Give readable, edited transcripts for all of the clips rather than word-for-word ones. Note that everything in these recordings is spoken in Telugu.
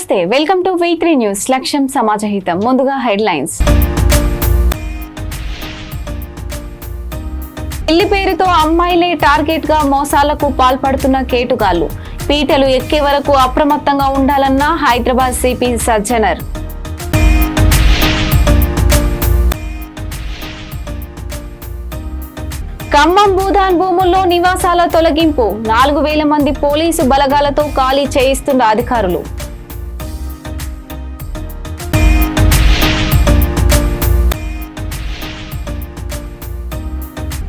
నమస్తే, వెల్కమ్ టు V3 న్యూస్. లక్ష్యం సమాజహితం. ముందుగా హెడ్లైన్స్. పెళ్లి పేరుతో అమ్మాయిలే టార్గెట్ గా మోసాలకు పాల్పడుతున్న కేటుగాళ్లు. పీటలు ఎక్కే వరకు అప్రమత్తంగా ఉండాలన్న హైదరాబాద్ సిపి సజ్జనర్. ఖమ్మం భూదాన్ భూముల్లో నివాసాల తొలగింపు. 4,000 మంది పోలీసు బలగాలతో ఖాళీ చేయిస్తున్న అధికారులు.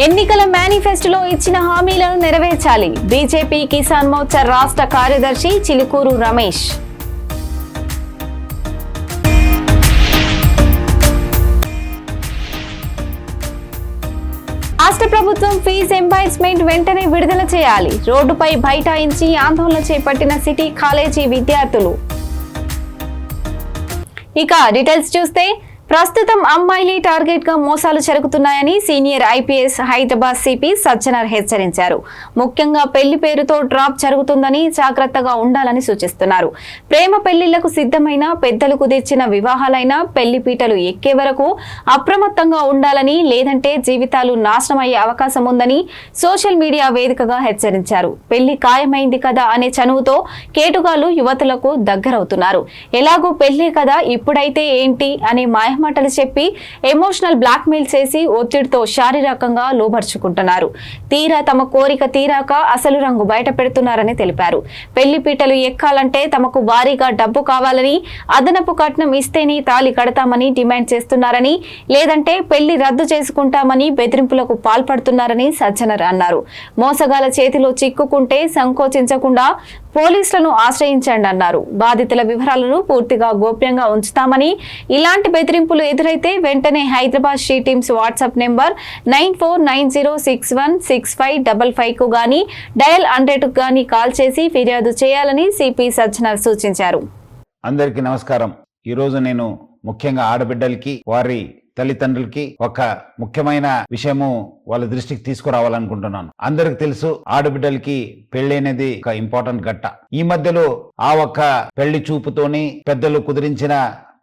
ఎన్నికల మేనిఫెస్టోలో ఇచ్చిన హామీలను నెరవేర్చాలి. బీజేపీ కిసాన్ మోర్చా రాష్ట్ర కార్యదర్శి చిలుకూరు రమేష్. రాష్ట్ర ప్రభుత్వం ఫీజు ఎంబర్స్మెంట్ వెంటనే విడుదల చేయాలి. రోడ్డుపై బైఠాయించి ఆందోళన చేపట్టిన సిటీ కాలేజీ విద్యార్థులు. ఇక డీటెయిల్స్ చూస్తే, ప్రస్తుతం అమ్మాయిలే టార్గెట్ గా మోసాలు జరుగుతున్నాయని senior IPS Hyderabad CP Sajjanar హెచ్చరించారు. ముఖ్యంగా పెళ్లి పేరుతో డ్రాప్ జరుగుతుందని జాగ్రత్తగా ఉండాలని సూచిస్తున్నారు. ప్రేమ పెళ్లిళ్లకు సిద్ధమైన, పెద్దలు కుదిర్చిన వివాహాలైన పెళ్లి పీటలు ఎక్కే వరకు అప్రమత్తంగా ఉండాలని, లేదంటే జీవితాలు నాశనమయ్యే అవకాశం ఉందని సోషల్ మీడియా వేదికగా హెచ్చరించారు. పెళ్లి ఖాయమైంది కదా అనే చనువుతో కేటుగాళ్లు యువతులకు దగ్గరవుతున్నారు. ఎలాగూ పెళ్లే కదా, ఇప్పుడైతే ఏంటి అనే మాటలు చెప్పి ఎమోషనల్ బ్లాక్మెయిల్ చేసి ఒత్తిడితో శారీరకంగా లోబర్చుకుంటున్నారు. తీరా తమ కోరిక తీరాక అసలు రంగు బయట పెడుతున్నారని తెలిపారు. పెళ్లి పీటలు ఎక్కాలంటే తమకు భారీగా డబ్బు కావాలని, అదనపు కట్నం ఇస్తేనే తాళి కడతామని డిమాండ్ చేస్తున్నారని, లేదంటే పెళ్లి రద్దు చేసుకుంటామని బెదిరింపులకు పాల్పడుతున్నారని సజ్జనర్ అన్నారు. మోసగాల చేతిలో చిక్కుకుంటే సంకోచించకుండా పోలీసులను ఆశ్రయించండి అన్నారు. బాధితుల వివరాలను పూర్తిగా గోప్యంగా ఉంచుతామని, ఇలాంటి బెదిరింపులు ఎదురైతే వెంటనే Hyderabad she teams WhatsApp number 9490616555 కు గానీ, డయల్ 100 కు గానీ కాల్ చేసి ఫిర్యాదు చేయాలని సిపి సజ్జనర్ సూచించారు. అందరికీ నమస్కారం. ఈరోజు నేను ముఖ్యంగా ఆడబిడ్డలకి, వారి తల్లిదండ్రులకి ఒక ముఖ్యమైన విషయము వాళ్ళ దృష్టికి తీసుకురావాలనుకుంటున్నాను. అందరికి తెలుసు, ఆడబిడ్డలకి పెళ్లి అనేది ఒక ఇంపార్టెంట్ ఘట్ట. ఈ మధ్యలో ఆ ఒక్క పెళ్లి చూపుతోని పెద్దలు కుదిరించిన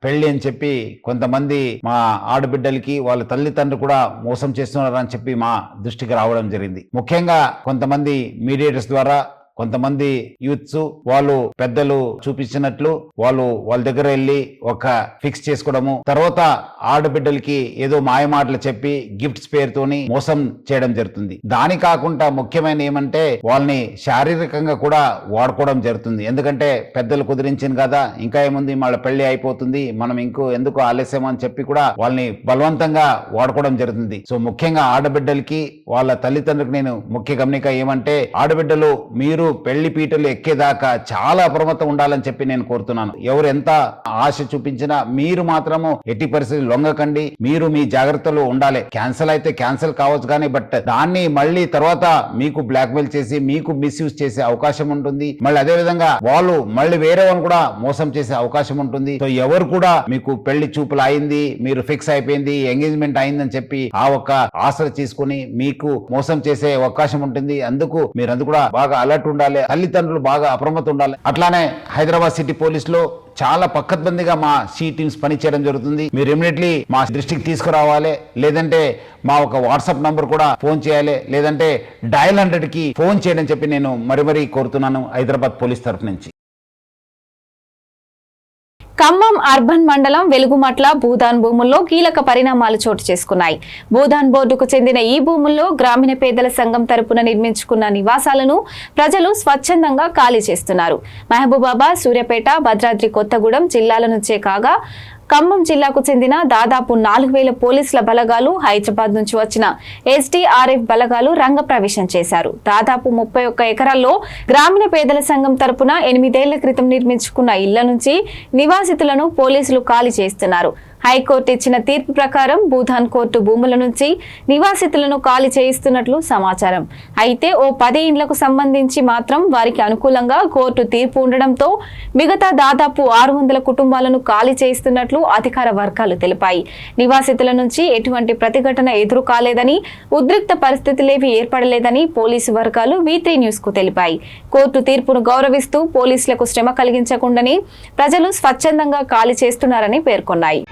పెళ్లి అని చెప్పి కొంతమంది మా ఆడబిడ్డలకి వాళ్ళ తల్లిదండ్రులు కూడా మోసం చేస్తున్నారని చెప్పి మా దృష్టికి రావడం జరిగింది. ముఖ్యంగా కొంతమంది మీడియేటర్స్ ద్వారా, కొంతమంది యూత్స్ వాళ్ళు పెద్దలు చూపించినట్లు వాళ్ళ దగ్గర వెళ్ళి ఒక ఫిక్స్ చేసుకోవడము, తర్వాత ఆడబిడ్డలకి ఏదో మాయమాటలు చెప్పి గిఫ్ట్స్ పేరుతోని మోసం చేయడం జరుగుతుంది. దాని కాకుండా ముఖ్యమైన ఏమంటే వాళ్ళని శారీరకంగా కూడా వాడుకోవడం జరుగుతుంది. ఎందుకంటే పెద్దలు కుదిరించింది కదా, ఇంకా ఏముంది, వాళ్ళ పెళ్లి అయిపోతుంది, మనం ఎందుకు ఆలస్యం అని చెప్పి కూడా వాళ్ళని బలవంతంగా వాడుకోవడం జరుగుతుంది. సో ముఖ్యంగా ఆడబిడ్డలకి వాళ్ళ తల్లిదండ్రులకు నేను ముఖ్య గమనిక ఏమంటే, ఆడబిడ్డలు మీరు పెళ్లి పీటలు ఎక్కేదాకా చాలా అప్రమత్తం ఉండాలని చెప్పి నేను కోరుతున్నాను. ఎవరు ఎంత ఆశ చూపించినా మీరు మాత్రము ఎట్టి పరిస్థితి లొంగకండి. మీరు మీ జాగ్రత్తలో ఉండాలి. క్యాన్సిల్ అయితే క్యాన్సిల్ కావచ్చు కానీ, బట్ దాన్ని మళ్ళీ తర్వాత మీకు బ్లాక్మెయిల్ చేసి మీకు మిస్యూజ్ చేసే అవకాశం ఉంటుంది. మళ్ళీ అదే విధంగా వాళ్ళు మళ్ళీ వేరే వాళ్ళని కూడా మోసం చేసే అవకాశం ఉంటుంది. సో ఎవరు కూడా మీకు పెళ్లి చూపులు అయింది, మీరు ఫిక్స్ అయిపోయింది, ఎంగేజ్మెంట్ అయిందని చెప్పి ఆ ఒక్క ఆశ తీసుకుని మీకు మోసం చేసే అవకాశం ఉంటుంది. అందుకు మీరందరూ కూడా బాగా అలర్ట్ ఉండాలి. తల్లిదండ్రులు బాగా అప్రమత్తం ఉండాలి. అట్లానే హైదరాబాద్ సిటీ పోలీసులో చాలా పక్కద్బందిగా మా సీ టీమ్స్ పని చేయడం జరుగుతుంది. మీరు ఇమిడియట్లీ మా దృష్టికి తీసుకురావాలి, లేదంటే మా ఒక వాట్సాప్ నంబర్ కూడా ఫోన్ చేయాలి, లేదంటే డయల్ 100 కి ఫోన్ చేయడం చెప్పి నేను మరీ కోరుతున్నాను హైదరాబాద్ పోలీస్ తరఫు నుంచి. ఖమ్మం అర్బన్ మండలం వెలుగుమట్ల భూదాన్ భూముల్లో కీలక పరిణామాలు చోటు చేసుకున్నాయి. భూదాన్ బోర్డుకు చెందిన ఈ భూముల్లో గ్రామీణ పేదల సంఘం తరపున నిర్మించుకున్న నివాసాలను ప్రజలు స్వచ్ఛందంగా ఖాళీ చేస్తున్నారు. మహబూబాబాద్, సూర్యాపేట, భద్రాద్రి కొత్తగూడెం జిల్లాల నుంచే కాగా ఖమ్మం జిల్లాకు చెందిన దాదాపు 4,000 పోలీసుల బలగాలు, హైదరాబాద్ నుంచి వచ్చిన SDRF బలగాలు రంగప్రవేశం చేశారు. దాదాపు 31 ఎకరాల్లో గ్రామీణ పేదల సంఘం తరపున 8 ఏళ్ల క్రితం నిర్మించుకున్న ఇళ్ల నుంచి నివాసితులను పోలీసులు ఖాళీ చేస్తున్నారు. హైకోర్టు ఇచ్చిన తీర్పు ప్రకారం భూధాన్ కోర్టు భూముల నుంచి నివాసితులను ఖాళీ చేయిస్తున్నట్లు సమాచారం. అయితే ఓ 10 ఇండ్లకు సంబంధించి మాత్రం వారికి అనుకూలంగా కోర్టు తీర్పు ఉండడంతో మిగతా దాదాపు 600 కుటుంబాలను ఖాళీ చేయిస్తున్నట్లు అధికార వర్గాలు తెలిపాయి. నివాసితుల నుంచి ఎటువంటి ప్రతిఘటన ఎదురు కాలేదని, ఉద్రిక్త పరిస్థితులేవీ ఏర్పడలేదని పోలీసు వర్గాలు V3 న్యూస్ కు తెలిపాయి. కోర్టు తీర్పును గౌరవిస్తూ పోలీసులకు శ్రమ కలిగించకుండానే ప్రజలు స్వచ్ఛందంగా ఖాళీ చేస్తున్నారని పేర్కొన్నాయి.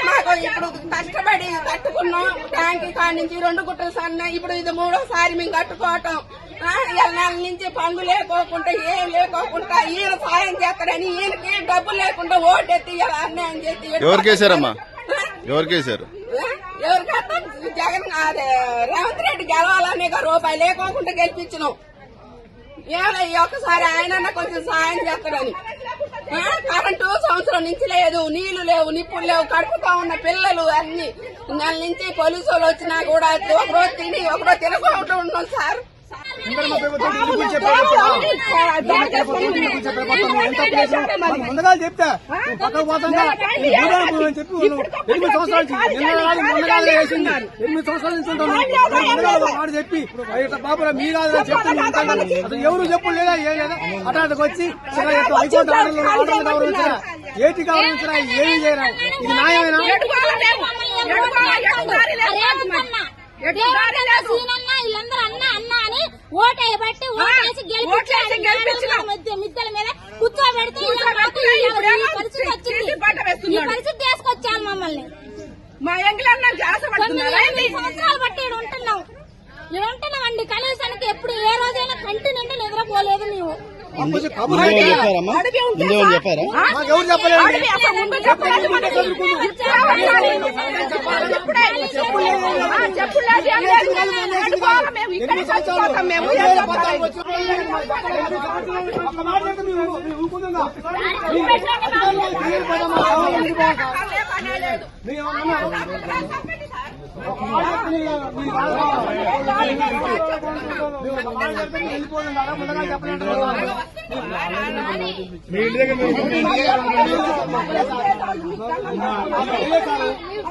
మాకు ఇప్పుడు కష్టపడి కట్టుకున్నాం. ట్యాంక్ కాడి నుంచి 2 గుట్టలు సన్న, ఇప్పుడు ఇది 3వసారి మేము కట్టుకోవటం. నెల నుంచి పనులు లేకోకుండా ఏం లేకోకుండా ఈయన సాయం చేస్తారని ఈయనకి డబ్బు లేకుండా ఓటెత్తి అన్యాయం చేసి ఎవరికేసారమ్మా? ఎవరికేసారు? ఎవరికైతే జగన్ రేవంత్ రెడ్డి గెలవాలని రూపాయి లేకోకుండా గెలిపించినాం. ఏమైనా ఒక్కసారి ఆయన కొంచెం సాయం చేస్తాడని. కరెంటు సంవత్సరం నుంచి లేదు, నీళ్లు లేవు, నిప్పులు లేవు, కడుపుతా ఉన్న పిల్లలు అన్ని. నెల నుంచి పోలీసు వాళ్ళు వచ్చినా కూడా ఒకరోజు తిని ఒకరోజు తినకుండా ఉన్నాం సార్. ముందుగా చెప్తా పక్కకు పోతుందా చెప్పి 8 సంవత్సరాల నుంచి వేసింది. 8 సంవత్సరాల నుంచి ఉంటాను చెప్పి బాబు మీ కాదు చెప్తాను. అసలు ఎవరు చెప్పు లేదా ఏం లేదా హఠాత్తుకు వచ్చి హైకోర్టు ఆర్డర్లు గౌరవించరా, ఏటి గౌరవించరా, ఏమి చేయరా? ఇది న్యాయమేనా? వీళ్ళందరూ అన్న అని ఓటేయబట్టి ఓటేసి మిద్దెల మీద కూర్చోబెడితే పరిస్థితి తీసుకొచ్చాను మమ్మల్ని. మా ఎంగిలన్న 9 సంవత్సరాలు బట్టి ఇక్కడ ఉంటున్నాం. ఉంటున్నామండి. కనీసానికి ఎప్పుడు ఏ రోజైనా కంటి నిండి నిద్రపోలేదు. మేము చెప్పారా?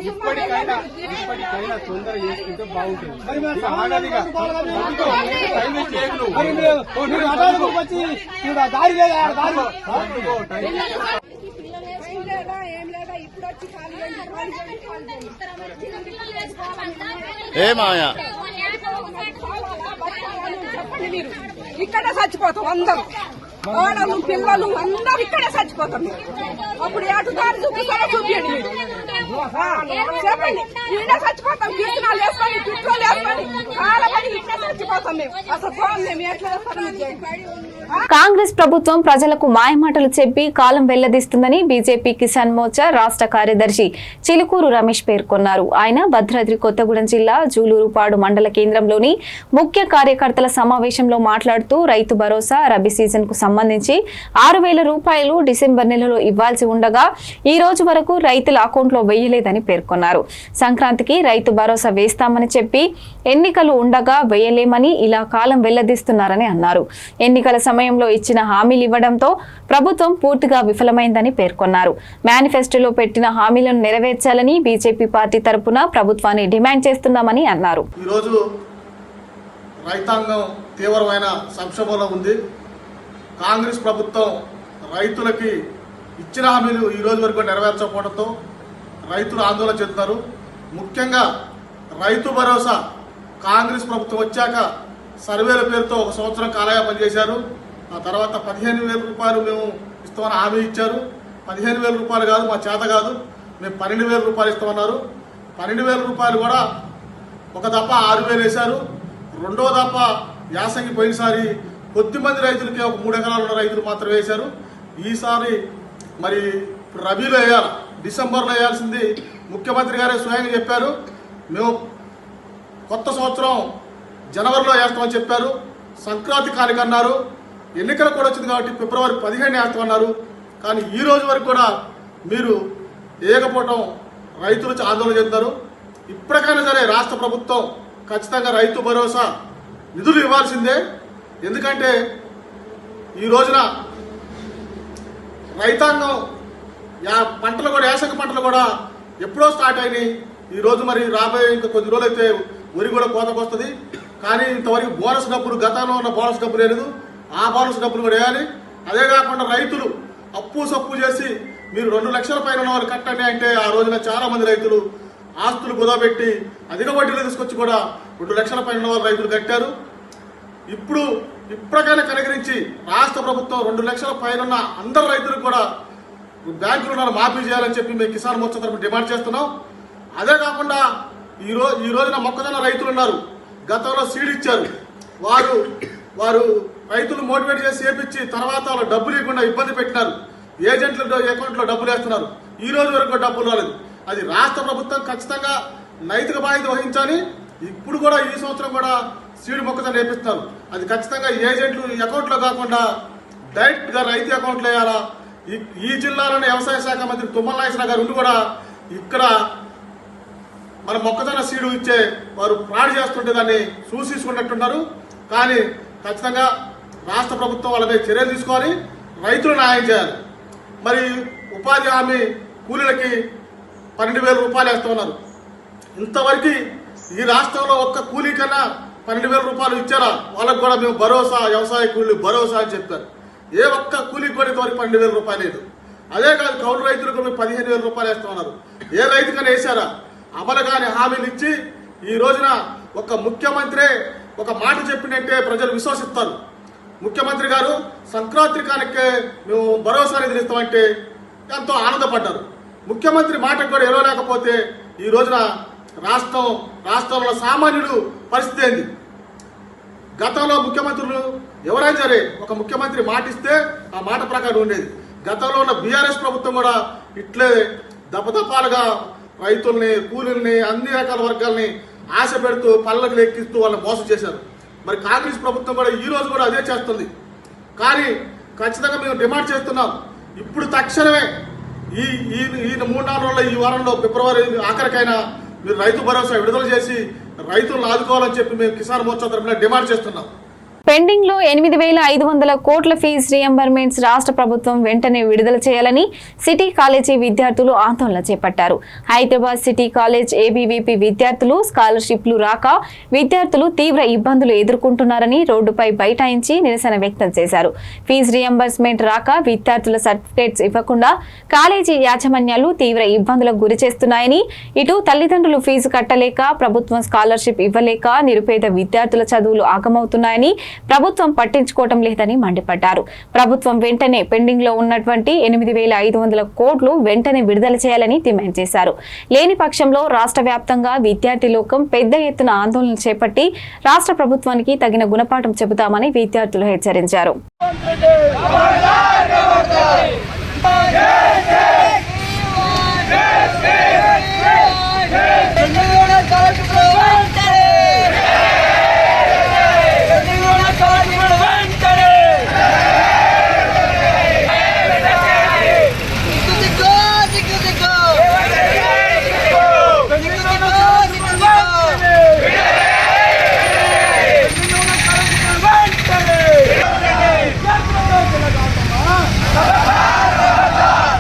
ఇప్పటికైనా తొందర చేసుకుంటే బాగుంటుంది. వచ్చి దారి ఏ మాయా ఇక్కడ చచ్చిపోతాం అందరూ, ఆడలు పిల్లలు అందరూ ఇక్కడే చచ్చిపోతాం. అప్పుడు ఎటు దారి చూపిస్తారో చూపించండి, చెప్పండి. ఈయన చచ్చిపోతాం, కిస్తనాలు వేసుకొని పిట్రోలు వేసుకొని చాలా మంది ఇక్కడే చచ్చిపోతాం. మేము అసలు మేము ఎట్లా కాంగ్రెస్ ప్రభుత్వం ప్రజలకు మాయమాటలు చెప్పి కాలం వెల్లదీస్తుందని బీజేపీ కిసాన్ మోర్చా రాష్ట్ర కార్యదర్శి చిలుకూరు రమేష్ పేర్కొన్నారు. ఆయన భద్రాద్రి కొత్తగూడెం జిల్లా జూలూరుపాడు మండల కేంద్రంలోని ముఖ్య కార్యకర్తల సమావేశంలో మాట్లాడుతూ రైతు భరోసా రబీ సీజన్ కు సంబంధించి 6,000 రూపాయలు డిసెంబర్ నెలలో ఇవ్వాల్సి ఉండగా ఈ రోజు వరకు రైతుల అకౌంట్లో వేయలేదని పేర్కొన్నారు. సంక్రాంతికి రైతు భరోసా వేస్తామని చెప్పి ఎన్నికలు ఉండగా వేయలేమని ఇలా కాలం వెల్లదీస్తున్నారని అన్నారు. ఎన్నికల సమయంలో ఇచ్చిన హామీలు ఇవ్వడంతో ప్రభుత్వం పూర్తిగా విఫలమైందని పేర్కొన్నారు. మేనిఫెస్టోలో పెట్టిన హామీలను నెరవేర్చాలని బీజేపీ పార్టీ తరపున ప్రభుత్వాన్ని డిమాండ్ చేస్తున్నామని అన్నారు. ఈరోజు రైతాంగం తీవ్రమైన సంక్షోభంలో ఉంది. కాంగ్రెస్ ప్రభుత్వం రైతులకి ఇచ్చిన హామీలు ఈ రోజు వరకు నెరవేర్చకపోవడంతో రైతులు ఆందోళన చెందుతారు. ముఖ్యంగా రైతు భరోసా కాంగ్రెస్ ప్రభుత్వం వచ్చాక సర్వేల పేరుతో 1 సంవత్సరం కాలంగా పనిచేశారు. ఆ తర్వాత 15,000 రూపాయలు మేము ఇస్తామని హామీ ఇచ్చారు. 15,000 రూపాయలు కాదు, మా చేత కాదు, మేము 12,000 రూపాయలు ఇస్తామన్నారు. 12,000 రూపాయలు కూడా ఒక దఫ 6,000 వేశారు. రెండో దఫ యాసంగి పోయినసారి కొద్దిమంది రైతులకి ఒక 3 ఎకరాలు ఉన్న రైతులు మాత్రం వేశారు. ఈసారి మరి రబీలో వేయాలి, డిసెంబర్లో వేయాల్సింది ముఖ్యమంత్రి గారే స్వయంగా చెప్పారు. మేము కొత్త సంవత్సరం జనవరిలో వేస్తామని చెప్పారు. సంక్రాంతి కానుక అన్నారు. ఎన్నికలు కూడా వచ్చింది కాబట్టి ఫిబ్రవరి 15 వేస్తామన్నారు. కానీ ఈ రోజు వరకు కూడా మీరు వేయకపోవటం రైతులు ఆందోళన చెందుతారు. ఇప్పటికైనా సరే రాష్ట్ర ప్రభుత్వం ఖచ్చితంగా రైతు భరోసా నిధులు ఇవ్వాల్సిందే. ఎందుకంటే ఈ రోజున రైతాంగం పంటలు కూడా యాసంగి పంటలు కూడా ఎప్పుడో స్టార్ట్ అయినాయి. ఈ రోజు మరి రాబోయే ఇంకా కొద్ది రోజులు అయితే వరి కూడా కోతకు వస్తుంది. కానీ ఇంతవరకు బోనస్ డబ్బులు, గతంలో ఉన్న బోనస్ డబ్బులు లేదు, ఆ బోనస్ డబ్బులు కూడా వేయాలి. అదే కాకుండా రైతులు అప్పు సప్పు చేసి మీరు 2 లక్షల పైన ఉన్న వాళ్ళు కట్టండి అంటే ఆ రోజున చాలా మంది రైతులు ఆస్తులు కుదవబెట్టి అధిక వడ్డీలు తీసుకొచ్చి కూడా 2 లక్షల పైన ఉన్న వాళ్ళు రైతులు కట్టారు. ఇప్పటికైనా కనికరించి రాష్ట్ర ప్రభుత్వం 2 లక్షల పైన ఉన్న అందరు రైతులకు కూడా బ్యాంకు రుణాలు మాఫీ చేయాలని చెప్పి మేము కిసాన్ మోర్చా తరఫున డిమాండ్ చేస్తున్నాం. అదే కాకుండా ఈ రోజున మొక్కజొన్న రైతులు ఉన్నారు, గతంలో సీడ్ ఇచ్చారు, వారు రైతులు మోటివేట్ చేసి చేపించి తర్వాత వాళ్ళు డబ్బులు ఇవ్వకుండా ఇబ్బంది పెట్టినారు. ఏజెంట్ల అకౌంట్లో డబ్బులు వేస్తున్నారు. ఈ రోజు వరకు డబ్బులు రాలేదు. అది రాష్ట్ర ప్రభుత్వం ఖచ్చితంగా నైతిక బాధ్యత వహించాలి. ఇప్పుడు కూడా ఈ సంవత్సరం కూడా సీడ్ మొక్కజొన్న వేపిస్తున్నారు. అది ఖచ్చితంగా ఏజెంట్లు అకౌంట్లో కాకుండా డైరెక్ట్ గా రైతు అకౌంట్లో వేయాలా. ఈ జిల్లాలోని వ్యవసాయ శాఖ మంత్రి తుమ్మల నాగేశ్వరరావు గారు ఉండి కూడా ఇక్కడ మన మొక్కజొన్న సీడు ఇచ్చే వారు ఫ్రాడ్ చేస్తుంటే దాన్ని చూసుకున్నట్టున్నారు. కానీ ఖచ్చితంగా రాష్ట్ర ప్రభుత్వం వాళ్ళ మీద చర్యలు తీసుకోవాలి, రైతులు న్యాయం చేయాలి. మరి ఉపాధి హామీ కూలీలకి 12,000 రూపాయలు వేస్తున్నారు. ఇంతవరకు ఈ రాష్ట్రంలో ఒక్క కూలీ కన్నా 12,000 రూపాయలు ఇచ్చారా? వాళ్ళకు కూడా మేము భరోసా, వ్యవసాయ కూలీలు భరోసా అని చెప్పారు. ఏ ఒక్క కూలీకి కూడా ఇంతవరకు 12,000 రూపాయలు లేదు. అదే కాదు, కౌలు రైతులకు మేము 15,000 రూపాయలు వేస్తామన్నారు. ఏ రైతుకైనా వేశారా? అమలు కాని హామీలు ఇచ్చి ఈ రోజున ఒక ముఖ్యమంత్రి ఒక మాట చెప్పినట్టే ప్రజలు విశ్వసిస్తారు. ముఖ్యమంత్రి గారు సంక్రాంతి కానికే మేము భరోసా నిధులు ఇస్తామంటే ఎంతో ఆనందపడ్డారు. ముఖ్యమంత్రి మాటకు కూడా ఎరవలేకపోతే ఈ రోజున రాష్ట్రంలో సామాన్యుడు పరిస్థితి ఏంది? గతంలో ముఖ్యమంత్రులు ఎవరైనా సరే ఒక ముఖ్యమంత్రి మాట ఇస్తే ఆ మాట ప్రకారం ఉండేది. గతంలో ఉన్న బీఆర్ఎస్ ప్రభుత్వం కూడా ఇట్లే దపదపాలుగా రైతుల్ని, కూలీల్ని, అన్ని రకాల వర్గాల్ని ఆశ పెడుతూ పళ్ళకు ఎక్కిస్తూ వాళ్ళని మోసం చేశారు. మరి కాంగ్రెస్ ప్రభుత్వం కూడా ఈ రోజు కూడా అదే చేస్తుంది. కానీ ఖచ్చితంగా మేము డిమాండ్ చేస్తున్నాం, ఇప్పుడు తక్షణమే ఈ 3-4 రోజుల ఈ వారంలో ఫిబ్రవరి ఆఖరికైనా మీరు రైతు భరోసా విడుదల చేసి రైతులను ఆదుకోవాలని చెప్పి మేము కిసాన్ మోర్చా తరఫున డిమాండ్ చేస్తున్నాం. పెండింగ్ లో 8,500 కోట్ల ఫీజు రియంబర్మెంట్స్ రాష్ట్ర ప్రభుత్వం వెంటనే విడుదల చేయాలని సిటీ కాలేజీ విద్యార్థులు ఆందోళన చేపట్టారు. హైదరాబాద్ సిటీ కాలేజ్ ఏబీవీపీ విద్యార్థులు స్కాలర్షిప్లు రాక విద్యార్థులు తీవ్ర ఇబ్బందులు ఎదుర్కొంటున్నారని రోడ్డుపై బైఠాయించి నిరసన వ్యక్తం చేశారు. ఫీజు రియంబర్స్మెంట్ రాక విద్యార్థుల సర్టిఫికేట్స్ ఇవ్వకుండా కాలేజీ యాజమాన్యాలు తీవ్ర ఇబ్బందులకు గురి చేస్తున్నాయని, ఇటు తల్లిదండ్రులు ఫీజు కట్టలేక ప్రభుత్వం స్కాలర్షిప్ ఇవ్వలేక నిరుపేద విద్యార్థుల చదువులు ఆగమవుతున్నాయని ప్రభుత్వం పట్టించుకోవటం లేదని మండిపడ్డారు. ప్రభుత్వం వెంటనే పెండింగ్ లో ఉన్నటువంటి 8,500 కోట్లు వెంటనే విడుదల చేయాలని డిమాండ్ చేశారు. లేని పక్షంలో రాష్ట్ర వ్యాప్తంగా విద్యార్థి లోకం పెద్ద ఎత్తున ఆందోళన చేపట్టి రాష్ట్ర ప్రభుత్వానికి తగిన గుణపాఠం చెబుతామని విద్యార్థులు హెచ్చరించారు.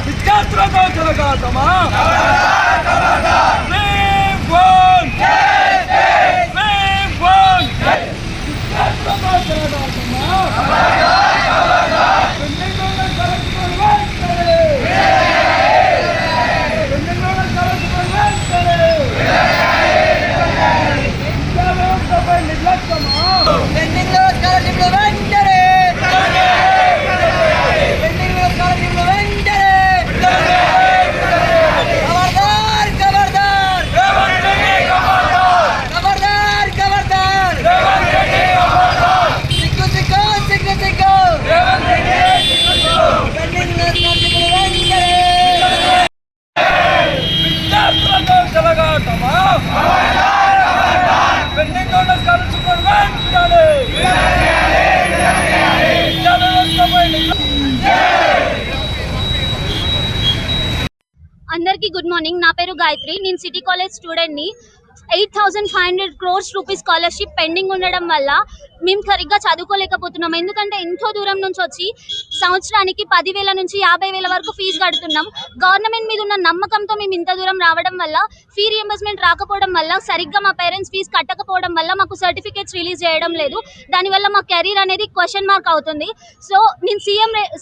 విద్యార్థుల అందరికీ గుడ్ మార్నింగ్. నా పేరు గాయత్రి. నేను సిటీ కాలేజ్ స్టూడెంట్ ని. 8,500 crores రూపీస్ స్కాలర్షిప్ పెండింగ్ ఉండడం వల్ల మేము సరిగ్గా చదువుకోలేకపోతున్నాం. ఎందుకంటే ఎంతో దూరం నుంచి వచ్చి సంవత్సరానికి 10,000 నుంచి 50,000 వరకు ఫీజు కడుతున్నాం. గవర్నమెంట్ మీద ఉన్న నమ్మకంతో మేము ఇంత దూరం రావడం వల్ల ఫీ రియంబర్స్మెంట్ రాకపోవడం వల్ల సరిగ్గా మా పేరెంట్స్ ఫీజు కట్టకపోవడం వల్ల మాకు సర్టిఫికేట్స్ రిలీజ్ చేయడం లేదు. దానివల్ల మా కెరీర్ అనేది క్వశ్చన్ మార్క్ అవుతుంది. సో నేను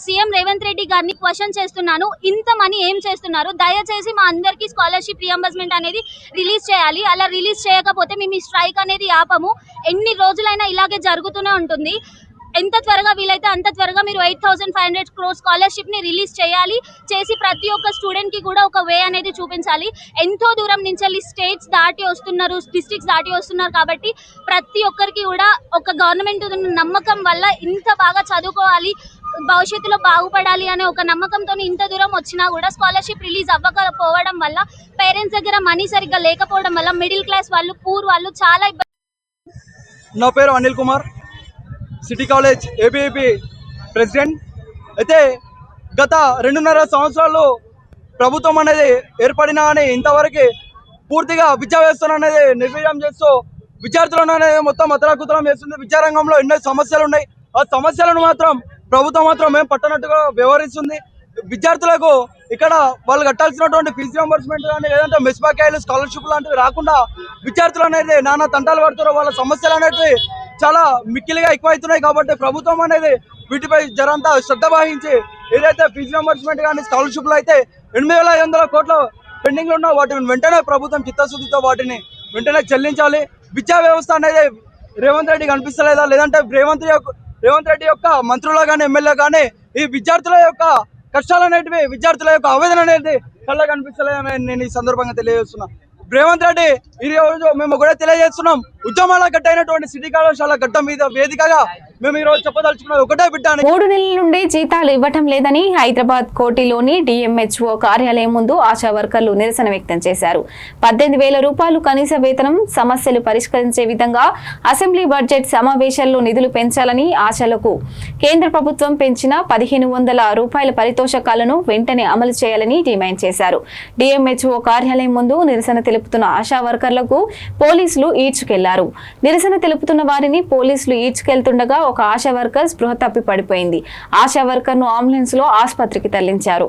సీఎం రేవంత్ రెడ్డి గారిని క్వశ్చన్ చేస్తున్నాను, ఇంత మనీ ఏం చేస్తున్నారు? దయచేసి మా అందరికీ స్కాలర్షిప్ రియంబర్స్మెంట్ అనేది రిలీజ్ చేయాలి. అలా రిలీజ్ చేయకపోతే మేము ఈ స్ట్రైక్ అనేది ఆపము. ఎన్ని రోజులైనా ఇలాగే జరుగుతూనే ఉంటుంది. ఎంత త్వరగా వీలైతే అంత త్వరగా మీరు 8,500 crores స్కాలర్షిప్ ని రిలీజ్ చేయాలి. చేసి ప్రతి ఒక్క స్టూడెంట్ కి కూడా ఒక వే అనేది చూపించాలి. ఎంతో దూరం నుంచి స్టేట్స్ దాటి వస్తున్నారు, డిస్ట్రిక్ట్స్ దాటి వస్తున్నారు కాబట్టి ప్రతి ఒక్కరికి కూడా ఒక గవర్నమెంట్ నమ్మకం వల్ల ఇంత బాగా చదువుకోవాలి, భవిష్యత్తులో బాగుపడాలి అనే ఒక నమ్మకంతో ఇంత దూరం వచ్చినా కూడా స్కాలర్షిప్ రిలీజ్ అవ్వకపోవడం వల్ల పేరెంట్స్ దగ్గర మనీ సరిగ్గా లేకపోవడం వల్ల మిడిల్ క్లాస్ వాళ్ళు, పూర్ వాళ్ళు చాలా ఇబ్బంది. నా పేరు Anil Kumar, city college ABIP president. అయితే గత 2.5 సంవత్సరాలు ప్రభుత్వం అనేది ఏర్పడినా అని ఇంతవరకు పూర్తిగా విద్యా వ్యవస్థను అనేది నిర్వీర్యం చేస్తూ విద్యార్థులను అనేది మొత్తం అతలాకుతలం చేస్తుంది. విద్యారంగంలో ఎన్నో సమస్యలు ఉన్నాయి. ఆ సమస్యలను మాత్రం ప్రభుత్వం మాత్రం ఏం పట్టనట్టుగా వ్యవహరిస్తుంది. విద్యార్థులకు ఇక్కడ వాళ్ళు కట్టాల్సినటువంటి ఫీజు రియంబర్స్మెంట్ కానీ లేదంటే మెస్ బకాయిలు, స్కాలర్షిప్ లాంటివి రాకుండా విద్యార్థులు అనేది నానా తంటాలు పడుతున్నారు. వాళ్ళ సమస్యలు అనేవి చాలా మిక్కిలిగా ఎక్కువైతున్నాయి. కాబట్టి ప్రభుత్వం అనేది వీటిపై జరంతా శ్రద్ధ వహించి ఏదైతే ఫీజు రియంబర్స్మెంట్ కానీ స్కాలర్షిప్లు అయితే 8,500 కోట్ల పెండింగ్లు ఉన్నా వాటిని వెంటనే ప్రభుత్వం చిత్తశుద్ధితో వాటిని వెంటనే చెల్లించాలి. విద్యా వ్యవస్థ అనేది రేవంత్ రెడ్డి కనిపిస్తలేదా, లేదంటే రేవంత్ రెడ్డి యొక్క మంత్రులు కానీ ఎమ్మెల్యే కానీ ఈ విద్యార్థుల యొక్క కష్టాలు అనేటివి, విద్యార్థుల యొక్క ఆవేదన అనేది కళ్ళ కనిపిస్తలేదని నేను ఈ సందర్భంగా తెలియజేస్తున్నా. రేవంత్ రెడ్డి ఈ రోజు మేము కూడా తెలియజేస్తున్నాం, ఉద్యమాల గట్టైనటువంటి సిటీ కళాశాల గడ్డ మీద వేదికగా మేము ఈ రోజు చెప్పదలుచుకున్నది ఒకటే బిడ్డ. 3 నెలల నుండి జీతాలు ఇవ్వటం లేదని హైదరాబాద్ కోటిలోని డిఎంహెచ్ఓ కార్యాలయం ముందు ఆశా వర్కర్లు నిరసన వ్యక్తం చేశారు. 18,000 రూపాయలు కనీస వేతనం, సమస్యలు పరిష్కరించే విధంగా అసెంబ్లీ బడ్జెట్ సమావేశాల్లో నిధులు పెంచాలని, ఆశాలకు కేంద్ర ప్రభుత్వం పెంచిన 1,500 రూపాయల పారితోషికాలను వెంటనే అమలు చేయాలని డిమాండ్ చేశారు. డిఎంహెచ్ఓ కార్యాలయం ముందు నిరసన తెలుపుతున్న ఆశా వర్కర్లకు పోలీసులు ఈడ్చుకెళ్లారు. నిరసన తెలుపుతున్న వారిని పోలీసులు ఈడ్చుకెళ్తుండగా ఒక ఆశా వర్కర్ స్పృహ తప్పి పడిపోయింది. ఆశా వర్కర్ ను అంబులెన్స్ లో ఆసుపత్రికి తరలించారు.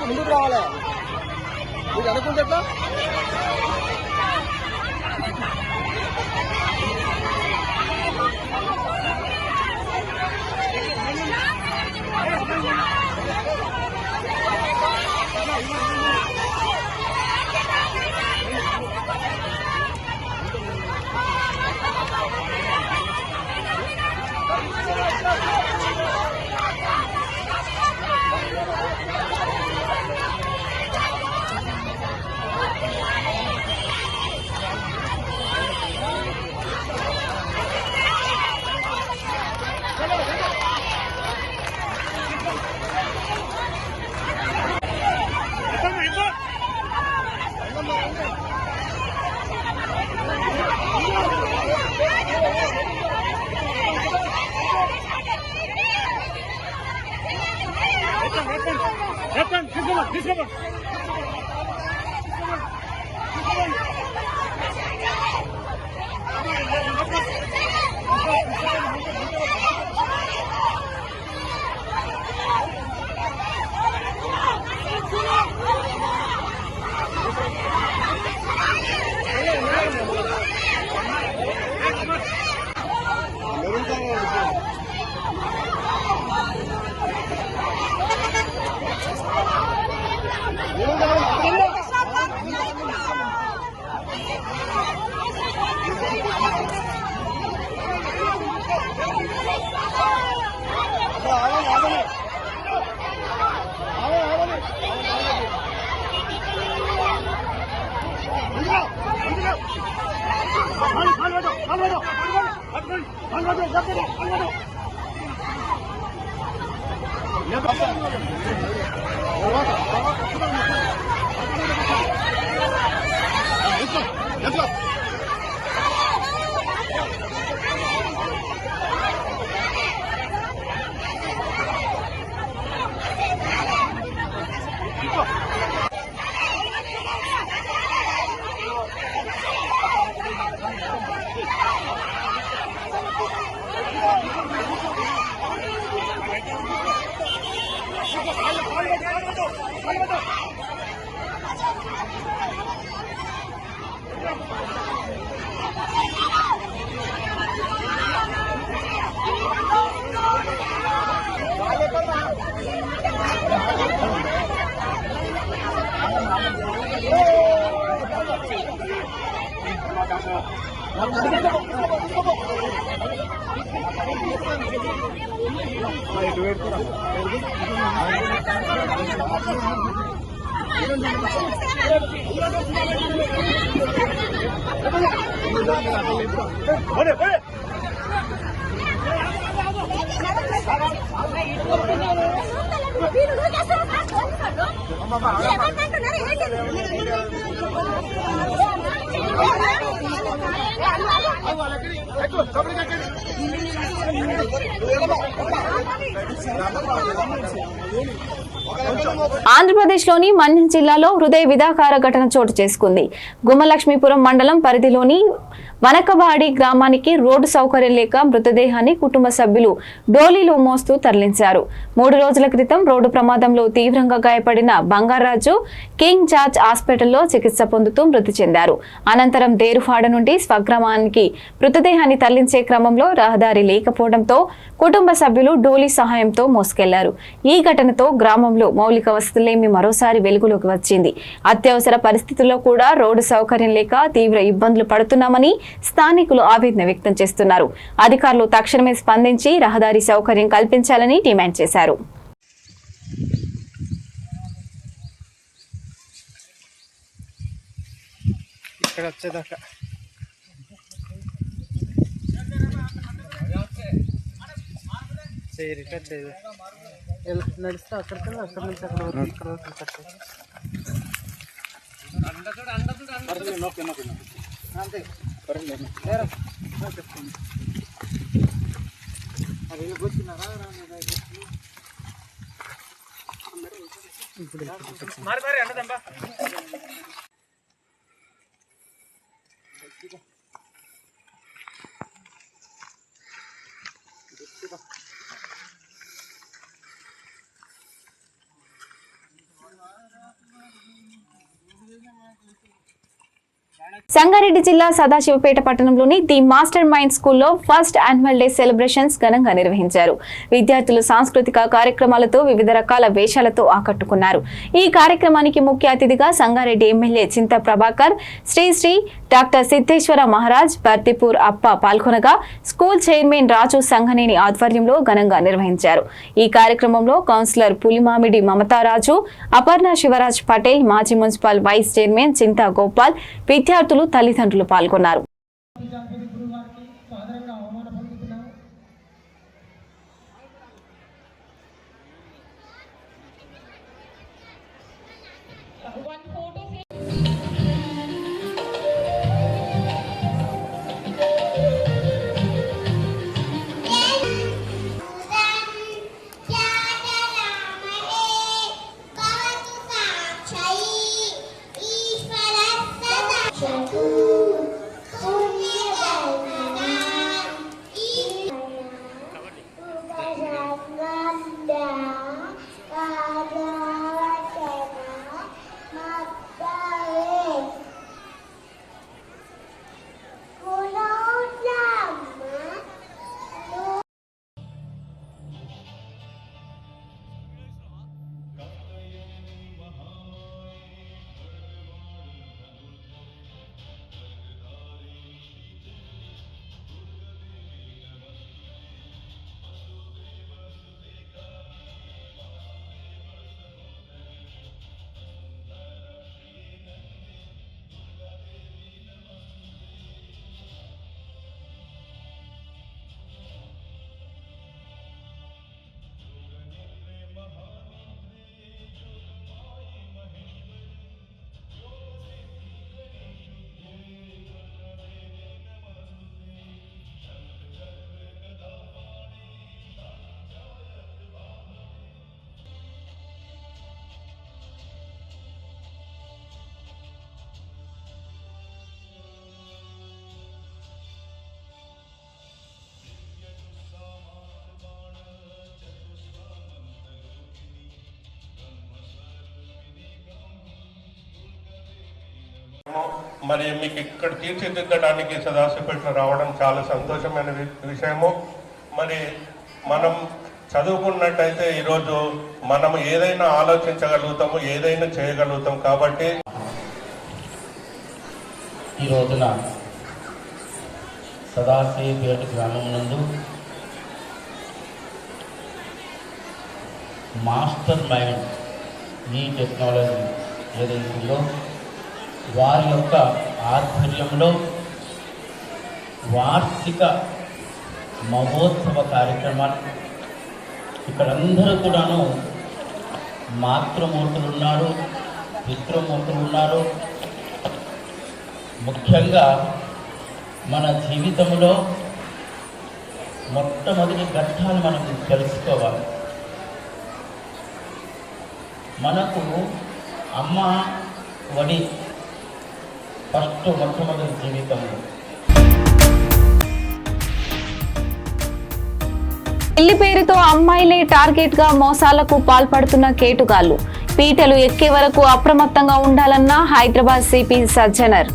ముందుకు రావాలి. మీరు అనుకుంటే ఆంధ్రప్రదేశ్లోని మన్యం జిల్లాలో హృదయ విదాకార ఘటన చోటు చేసుకుంది. గుమ్మలక్ష్మీపురం మండలం పరిధిలోని వనకవాడి గ్రామానికి రోడ్డు సౌకర్యం లేక మృతదేహాన్ని కుటుంబ సభ్యులు డోలీలో మోస్తూ తరలించారు. 3 రోజుల క్రితం రోడ్డు ప్రమాదంలో తీవ్రంగా గాయపడిన బంగారాజు కింగ్ జార్జ్ హాస్పిటల్లో చికిత్స పొందుతూ మృతి చెందారు. అనంతరం దేరుఫాడ నుండి స్వగ్రామానికి మృతదేహాన్ని తరలించే క్రమంలో రహదారి లేకపోవడంతో కుటుంబ సభ్యులు డోలీ సహాయంతో మోసుకెళ్లారు. ఈ ఘటనతో గ్రామంలో మౌలిక వసతులేమి మరోసారి వెలుగులోకి వచ్చింది. అత్యవసర పరిస్థితుల్లో కూడా రోడ్డు సౌకర్యం లేక తీవ్ర ఇబ్బందులు పడుతున్నామని స్థానికులు ఆవేదన వ్యక్తం చేస్తున్నారు. అధికారులు తక్షణమే స్పందించి రహదారి సౌకర్యం కల్పించాలని డిమాండ్ చేశారు. నడిస్తే అక్కడికి అక్కడ నుంచి అక్కడ అంతే మరి అన్నదంబా సంగారెడ్డి జిల్లా సదాశివపేట పట్టణంలోని ది మాస్టర్ మైండ్ స్కూల్లో ఫస్ట్ యాన్యువల్ డే సెలబ్రేషన్స్ ఘనంగా నిర్వహించారు. విద్యార్థులు సాంస్కృతిక కార్యక్రమాలతో వివిధ రకాల వేషాలతో ఆకట్టుకున్నారు. ఈ కార్యక్రమానికి ముఖ్య అతిథిగా సంగారెడ్డి ఎమ్మెల్యే చింత ప్రభాకర్, శ్రీ డాక్టర్ సిద్ధేశ్వర మహారాజ్, బర్తిపూర్ అప్ప పాల్గొనగా స్కూల్ చైర్మన్ రాజు సంఘనేని ఆధ్వర్యంలో ఘనంగా నిర్వహించారు. ఈ కార్యక్రమంలో కౌన్సిలర్ పులిమామిడి మమతారాజు, అపర్ణ శివరాజ్ పటేల్, మాజీ మున్సిపల్ వైస్ చైర్మన్ చింతా గోపాల్, విద్యార్థులు, తల్లిదండ్రులు పాల్గొన్నారు. మరి మీకు ఇక్కడ తీర్చిదిద్దడానికి సదాశివపేటలో రావడం చాలా సంతోషమైన విషయము. మరి మనం చదువుకున్నట్టయితే ఈరోజు మనం ఏదైనా ఆలోచించగలుగుతాము, ఏదైనా చేయగలుగుతాం. కాబట్టి ఈ రోజున సదాశివపేట గ్రామం నందు మాస్టర్ మైండ్ ఈ టెక్నాలజీ ఏదైతుందో వారి యొక్క ఆధ్వర్యంలో వార్షిక మహోత్సవ కార్యక్రమాలు ఇక్కడ అందరూ కూడాను మాతృమూర్తులు ఉన్నారు, పితృమూర్తులు ఉన్నారు. ముఖ్యంగా మన జీవితంలో మొట్టమొదటి ఘట్టాలు మనం తెలుసుకోవాలి. మనకు అమ్మ వడి ఫస్ట్ మొట్టమొదటి జీవితంలో. పెళ్లి పేరుతో అమ్మాయిలే టార్గెట్ గా మోసాలకు పాల్పడుతున్న కేటుగాళ్లు పీటలు ఎక్కే వరకు అప్రమత్తంగా ఉండాలన్న హైదరాబాద్ సిపి సజ్జనర్.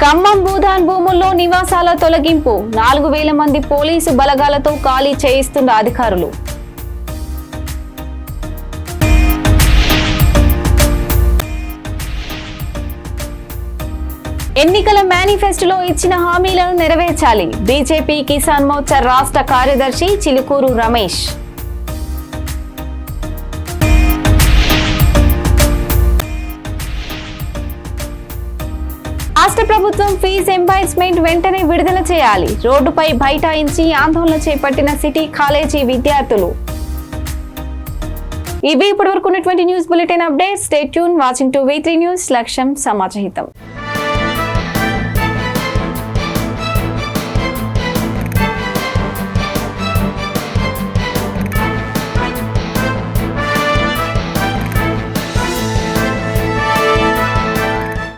ఖమ్మం భూదాన్ భూముల్లో నివాసాల తొలగింపు 4,000 మంది పోలీసు బలగాలతో ఖాళీ చేయిస్తున్న అధికారులు. ఎన్నికల మేనిఫెస్టోలో ఇచ్చిన హామీలను నెరవేర్చాలి బీజేపీ కిసాన్ మోర్చా రాష్ట్ర కార్యదర్శి చిలుకూరు రమేష్. రాష్ట్ర ప్రభుత్వం ఫీజు ఎంబార్స్మెంట్ వెంటనే విడుదల చేయాలి. రోడ్డుపై బైఠాయించి ఆందోళన చేపట్టిన సిటీ కాలేజీ విద్యార్థులు. ఇవి ఇప్పటివరకు ఉన్నటువంటి news bulletin updates. Stay tune watching to V3 news. లక్ష్యం సమాజహితం.